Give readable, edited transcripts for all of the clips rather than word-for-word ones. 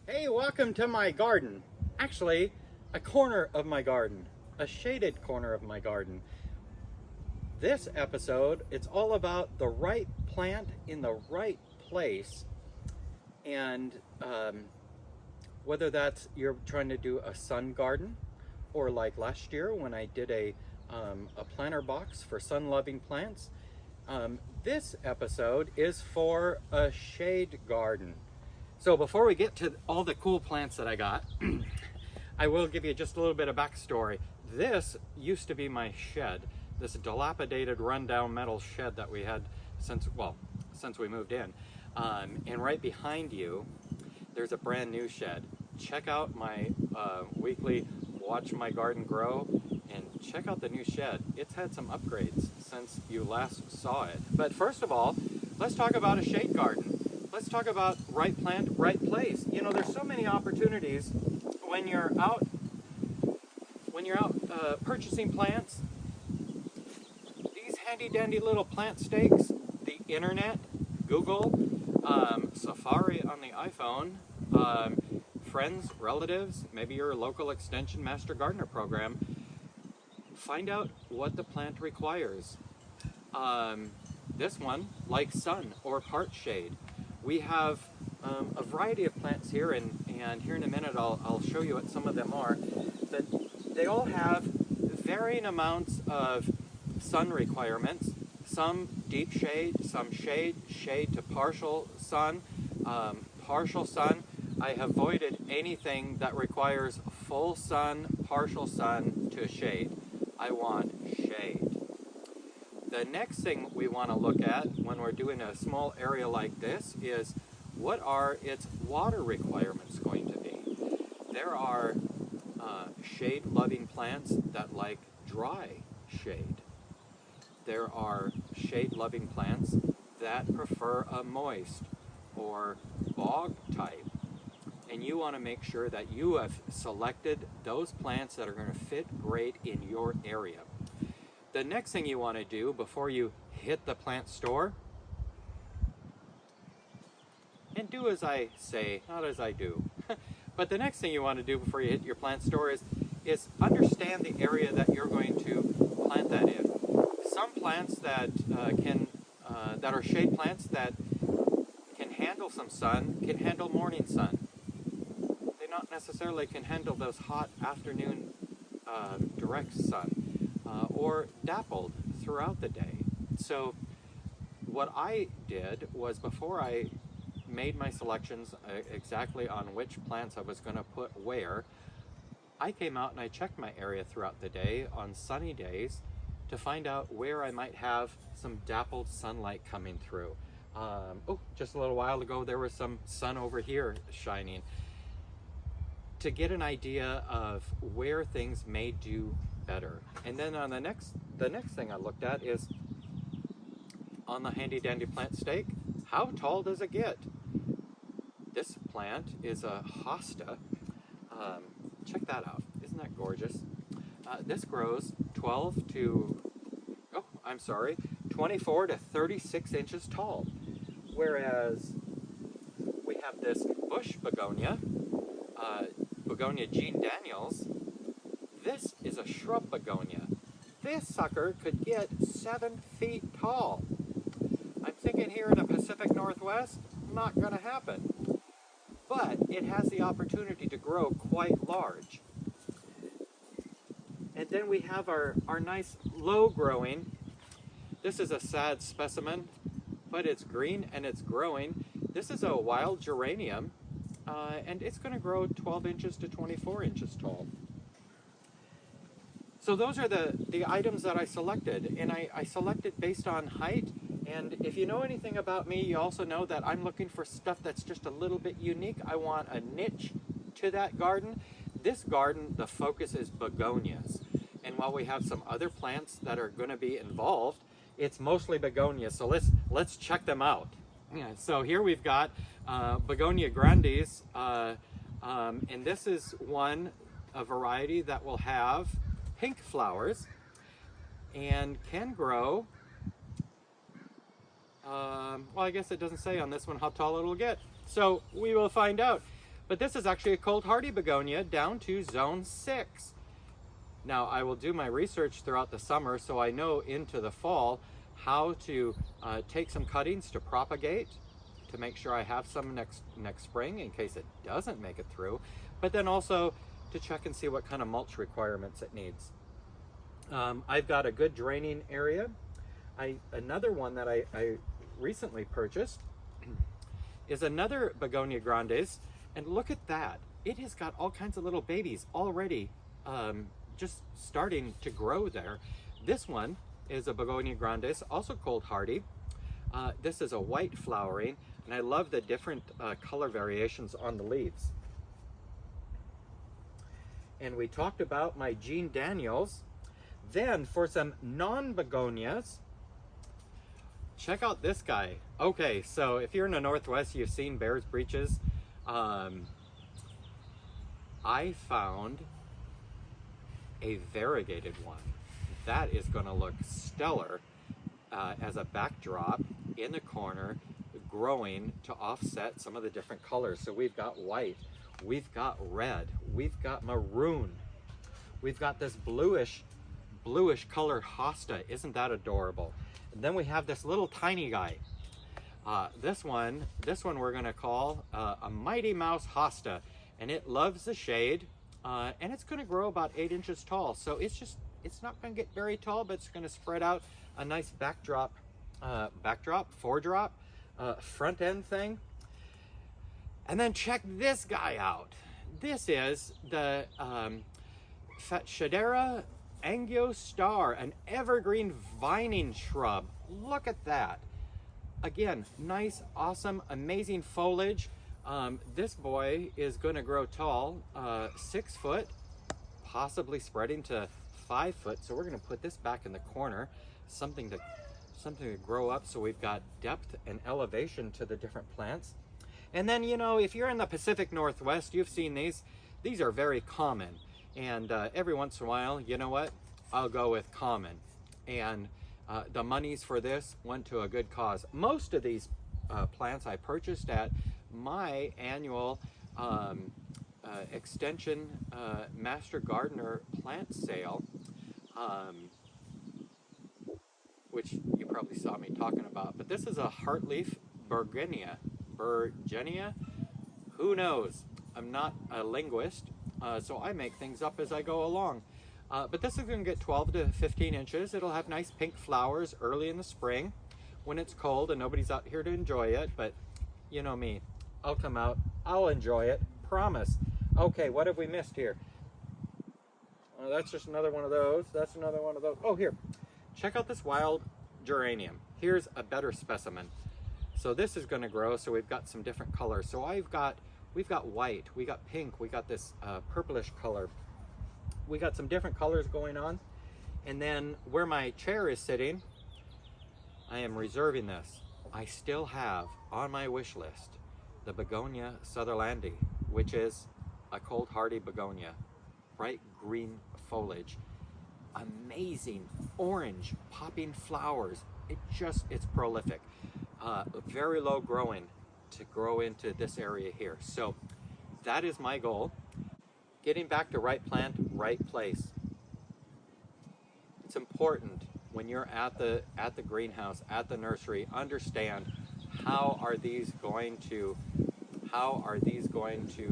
Hey, welcome to my garden. Actually, a corner of my garden, a shaded corner of my garden. This episode, it's all about the right plant in the right place, and whether that's you're trying to do a sun garden, or like last year when I did a planter box for sun-loving plants. This episode is for a shade garden. So before we get to all the cool plants that I got, I will give you just a little bit of backstory. This used to be my shed, this dilapidated, rundown metal shed that we had since we moved in. And right behind you, there's a brand new shed. Check out my weekly Watch My Garden Grow, and check out the new shed. It's had some upgrades since you last saw it. But first of all, let's talk about a shade garden. Let's talk about right plant, right place. You know, there's so many opportunities when you're out purchasing plants. These handy dandy little plant stakes, the internet, Google, Safari on the iPhone, friends, relatives, maybe your local extension master gardener program. Find out what the plant requires. This one likes sun or part shade. We have a variety of plants here, and here in a minute I'll show you what some of them are. But they all have varying amounts of sun requirements. Some deep shade, some shade to partial sun. Partial sun, I have avoided anything that requires full sun, partial sun to shade. I want shade. The next thing we want to look at when we're doing a small area like this is what are its water requirements going to be. There are shade-loving plants that like dry shade. There are shade-loving plants that prefer a moist or bog type. And you want to make sure that you have selected those plants that are going to fit great in your area. The next thing you want to do before you hit the plant store, and do as I say, not as I do, but the next thing you want to do before you hit your plant store is understand the area that you're going to plant that in. Some plants that that are shade plants that can handle some sun, can handle morning sun. They not necessarily can handle those hot afternoon direct sun. Or dappled throughout the day. So what I did was, before I made my selections exactly on which plants I was going to put where, I came out and I checked my area throughout the day on sunny days to find out where I might have some dappled sunlight coming through. Just a little while ago there was some sun over here shining, to get an idea of where things may do better. And then on the next thing I looked at is on the handy dandy plant stake, how tall does it get? This plant is a hosta. Check that out. Isn't that gorgeous? This grows 24 to 36 inches tall. Whereas we have this bush begonia, Begonia Jean Daniels. This is a shrub begonia. This sucker could get 7 feet tall. I'm thinking here in the Pacific Northwest, not going to happen. But it has the opportunity to grow quite large. And then we have our nice low growing. This is a sad specimen, but it's green and it's growing. This is a wild geranium, and it's going to grow 12 inches to 24 inches tall. So those are the items that I selected, and I selected based on height. And if you know anything about me, you also know that I'm looking for stuff that's just a little bit unique. I want a niche to that garden. This garden, the focus is begonias. And while we have some other plants that are going to be involved, it's mostly begonias. So let's check them out. Yeah, so here we've got Begonia grandes, and this is a variety that will have pink flowers and can grow, well, I guess it doesn't say on this one how tall it'll get, so we will find out. But this is actually a cold hardy begonia down to zone 6. Now I will do my research throughout the summer so I know into the fall how to take some cuttings to propagate, to make sure I have some next spring in case it doesn't make it through, but then also to check and see what kind of mulch requirements it needs. I've got a good draining area. Another one that I recently purchased is another Begonia grandes, and look at that. It has got all kinds of little babies already just starting to grow there. This one is a Begonia grandes, also cold hardy. This is a white flowering, and I love the different color variations on the leaves. And we talked about my Jean Daniels. Then for some non-begonias, check out this guy. Okay, so if you're in the Northwest, you've seen Bear's Breeches. I found a variegated one. That is going to look stellar as a backdrop in the corner, growing to offset some of the different colors. So we've got white, we've got red, we've got maroon, we've got this bluish colored hosta. Isn't that adorable? And then we have this little tiny guy. This one we're going to call a Mighty Mouse hosta, and it loves the shade, and it's going to grow about 8 inches tall. So it's not going to get very tall, but it's going to spread out a nice foredrop, front end thing. And then check this guy out. This is the Shadera angiostar, an evergreen vining shrub. Look at that. Again, nice, awesome, amazing foliage. This boy is going to grow tall, 6 foot, possibly spreading to 5 foot. So we're going to put this back in the corner, something to grow up, so we've got depth and elevation to the different plants. And then, you know, if you're in the Pacific Northwest, you've seen these. These are very common. And every once in a while, you know what? I'll go with common. And the monies for this went to a good cause. Most of these plants I purchased at my annual Extension Master Gardener plant sale, which you probably saw me talking about. But this is a heartleaf Begonia. Who knows? I'm not a linguist, so I make things up as I go along. But this is going to get 12 to 15 inches. It'll have nice pink flowers early in the spring when it's cold and nobody's out here to enjoy it. But you know me, I'll come out, I'll enjoy it, promise. Okay, what have we missed here? That's just another one of those. That's another one of those. Oh, here, check out this wild geranium. Here's a better specimen. So this is going to grow, so we've got some different colors. So we've got white, we got pink, we got this purplish color. We got some different colors going on. And then where my chair is sitting, I am reserving this. I still have on my wish list the Begonia Sutherlandi, which is a cold hardy begonia, bright green foliage, amazing orange popping flowers. It's prolific. Very low growing to grow into this area here. So that is my goal. Getting back to right plant, right place. It's important when you're at the greenhouse, at the nursery, understand how are these going to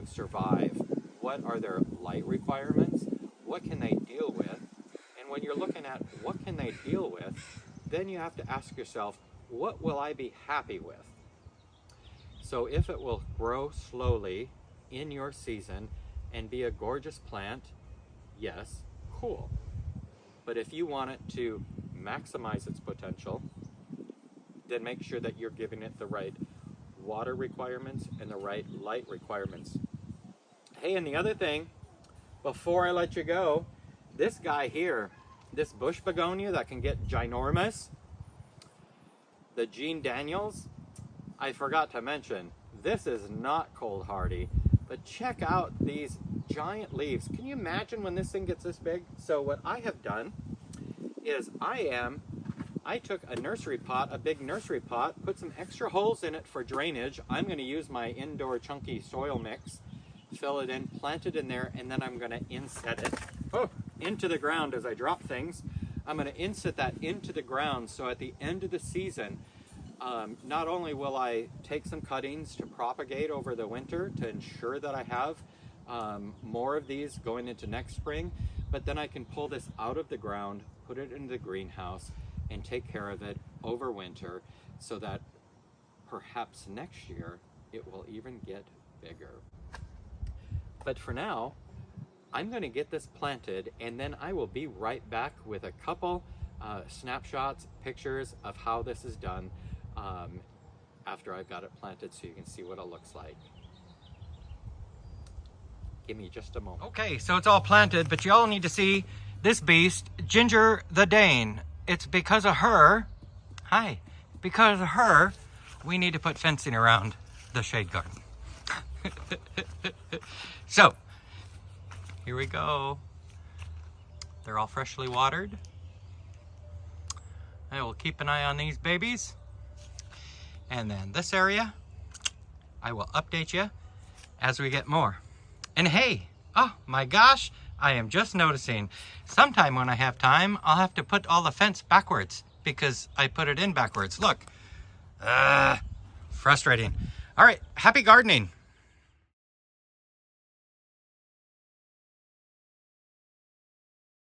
survive? What are their light requirements? What can they deal with? And when you're looking at what can they deal with, then you have to ask yourself, what will I be happy with? So if it will grow slowly in your season and be a gorgeous plant, yes, cool. But if you want it to maximize its potential, then make sure that you're giving it the right water requirements and the right light requirements. Hey, and the other thing, before I let you go, this guy here, this bush begonia that can get ginormous, the Jean Daniels, I forgot to mention, this is not cold hardy, but check out these giant leaves. Can you imagine when this thing gets this big? So what I have done is I took a nursery pot, a big nursery pot, put some extra holes in it for drainage. I'm going to use my indoor chunky soil mix, fill it in, plant it in there, and then I'm going to inset it into the ground as I drop things. I'm going to inset that into the ground, so at the end of the season, not only will I take some cuttings to propagate over the winter to ensure that I have more of these going into next spring, but then I can pull this out of the ground, put it into the greenhouse, and take care of it over winter so that perhaps next year it will even get bigger. But for now, I'm going to get this planted, and then I will be right back with a couple snapshots, pictures of how this is done after I've got it planted, so you can see what it looks like. Give me just a moment. Okay, so it's all planted, but you all need to see this beast, Ginger the Dane. It's because of her, because of her, we need to put fencing around the shade garden. So, here we go. They're all freshly watered. I will keep an eye on these babies. And then this area, I will update you as we get more. And hey, oh my gosh, I am just noticing, sometime when I have time, I'll have to put all the fence backwards because I put it in backwards. Look, frustrating. All right, happy gardening.